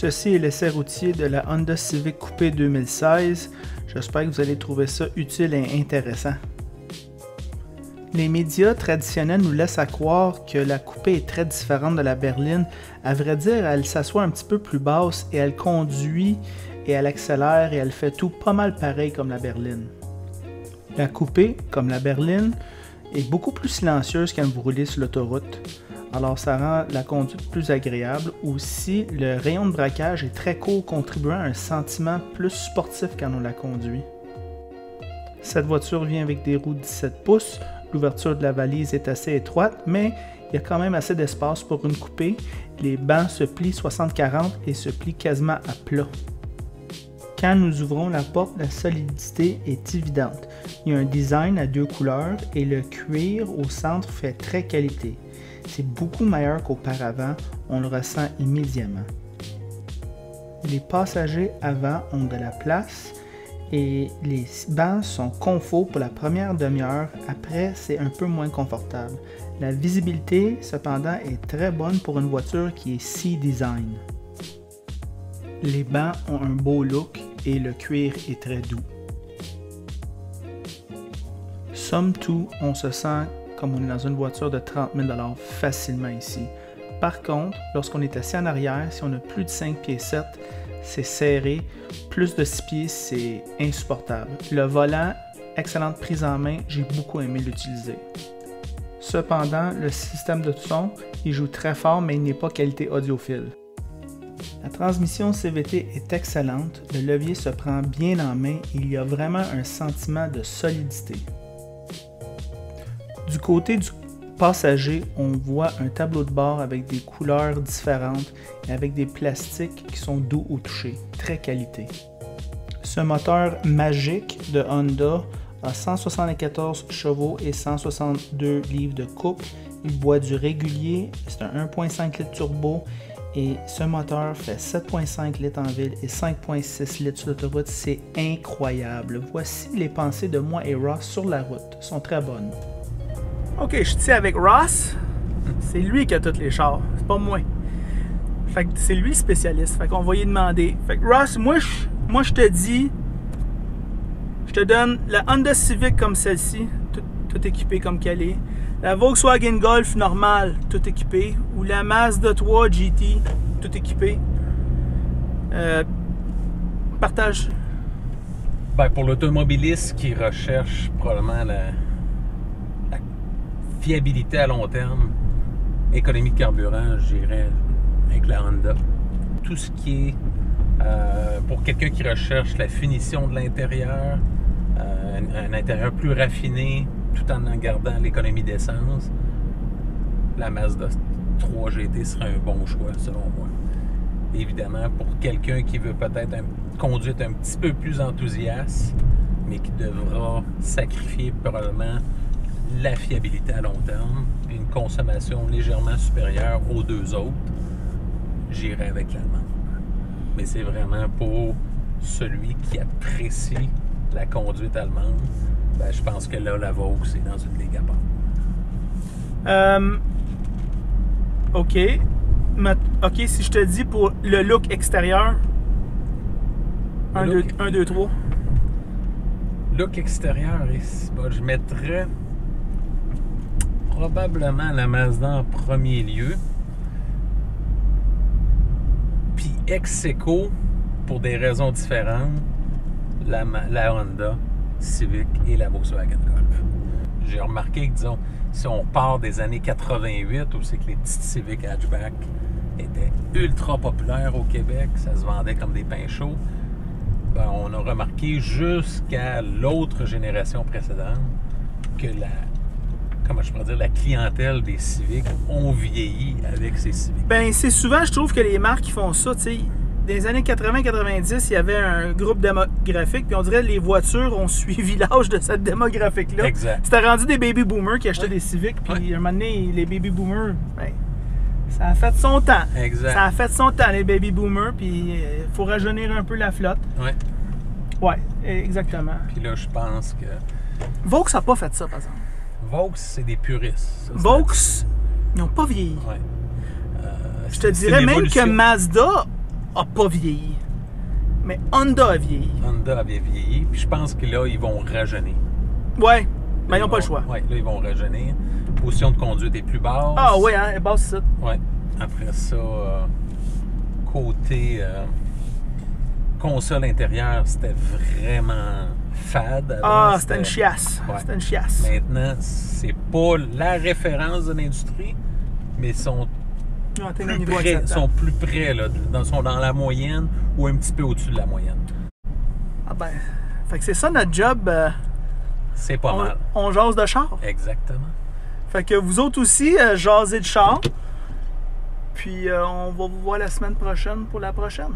Ceci est l'essai routier de la Honda Civic Coupé 2016. J'espère que vous allez trouver ça utile et intéressant. Les médias traditionnels nous laissent à croire que la coupé est très différente de la berline. À vrai dire, elle s'assoit un petit peu plus basse et elle conduit et elle accélère et elle fait tout pas mal pareil comme la berline. La coupé, comme la berline, est beaucoup plus silencieuse quand vous roulez sur l'autoroute. Alors ça rend la conduite plus agréable. Aussi, le rayon de braquage est très court, contribuant à un sentiment plus sportif quand on la conduit. Cette voiture vient avec des roues 17 pouces. L'ouverture de la valise est assez étroite, mais il y a quand même assez d'espace pour une coupée. Les bancs se plient 60-40 et se plient quasiment à plat. Quand nous ouvrons la porte, la solidité est évidente. Il y a un design à deux couleurs et le cuir au centre fait très qualité. C'est beaucoup meilleur qu'auparavant, on le ressent immédiatement. Les passagers avant ont de la place et les bancs sont confort pour la première demi-heure. Après, c'est un peu moins confortable. La visibilité, cependant, est très bonne pour une voiture qui est C-Design. Les bancs ont un beau look et le cuir est très doux. Somme toute, on se sent comme on est dans une voiture de 30 000 $ facilement ici. Par contre, lorsqu'on est assis en arrière, si on a plus de 5 pieds 7, c'est serré. Plus de 6 pieds, c'est insupportable. Le volant, excellente prise en main, j'ai beaucoup aimé l'utiliser. Cependant, le système de son, il joue très fort, mais il n'est pas qualité audiophile. La transmission CVT est excellente, le levier se prend bien en main et il y a vraiment un sentiment de solidité. Du côté du passager, on voit un tableau de bord avec des couleurs différentes et avec des plastiques qui sont doux au toucher, très qualité. Ce moteur magique de Honda a 174 chevaux et 162 livres de couple. Il boit du régulier, c'est un 1.5 litres turbo et ce moteur fait 7.5 litres en ville et 5.6 litres sur l'autoroute. C'est incroyable. Voici les pensées de moi et Ross sur la route. Elles sont très bonnes. Ok, je suis ici avec Ross. C'est lui qui a tous les chars, c'est pas moi. Fait que c'est lui le spécialiste. Fait qu'on va y demander. Fait que Ross, moi je te dis, je te donne la Honda Civic comme celle-ci, tout équipée comme qu'elle est. La Volkswagen Golf normale, tout équipée. Ou la Mazda 3 GT, tout équipée. Partage. Ben, pour l'automobiliste qui recherche probablement la fiabilité à long terme, économie de carburant, j'irais avec la Honda. Tout ce qui est pour quelqu'un qui recherche la finition de l'intérieur, un intérieur plus raffiné, tout en gardant l'économie d'essence, la Mazda 3 GT serait un bon choix selon moi. Évidemment, pour quelqu'un qui veut peut-être une conduite un petit peu plus enthousiaste, mais qui devra sacrifier probablement la fiabilité à long terme, une consommation légèrement supérieure aux deux autres, j'irai avec l'Allemande. Mais c'est vraiment pour celui qui apprécie la conduite allemande, ben, je pense que là, la Vaux, c'est dans une ligue à part. OK. OK, si je te dis pour le look extérieur, 1, 2, 3. Look extérieur, je mettrais probablement la Mazda en premier lieu. Puis ex-aequo, pour des raisons différentes, la Honda Civic et la Volkswagen Golf. J'ai remarqué que, disons, si on part des années 88, où c'est que les petites Civic hatchback étaient ultra populaires au Québec, ça se vendait comme des pains chauds, ben, on a remarqué jusqu'à l'autre génération précédente que la clientèle des Civic ont vieilli avec ces Civic. Ben, c'est souvent, je trouve que les marques qui font ça, tu sais, dans les années 80-90, il y avait un groupe démographique, puis on dirait que les voitures ont suivi l'âge de cette démographique-là. Exact. C'était rendu des baby boomers qui achetaient des Civic, puis un moment donné, les baby boomers, ben, ça a fait son temps. Exact. Ça a fait son temps, les baby boomers, puis il faut rajeunir un peu la flotte. Ouais. Ouais, exactement. Puis là, je pense que... Vaux n'a pas fait ça, par exemple. Vaux, c'est des puristes. Vaux, ils n'ont pas vieilli. Ouais. Je te dirais même que Mazda a pas vieilli. Mais Honda a vieilli. Honda avait vieilli, puis je pense que là, ils vont rajeunir. Ouais, mais ils n'ont pas le choix. Oui, là, ils vont rajeunir. Position de conduite est plus basse. Ah oui, hein, elle est basse, ça. Oui. Après ça, côté console intérieure, c'était vraiment fade. Avant, C'était une chiasse. Ouais. C'était une chiasse. Maintenant, c'est pas la référence de l'industrie, mais sont sont plus près, là, sont dans la moyenne ou un petit peu au-dessus de la moyenne. Ah ben, fait que c'est ça notre job. C'est pas mal. On jase de char. Exactement. Fait que vous autres aussi, jasez de char. Puis on va vous voir la semaine prochaine pour la prochaine.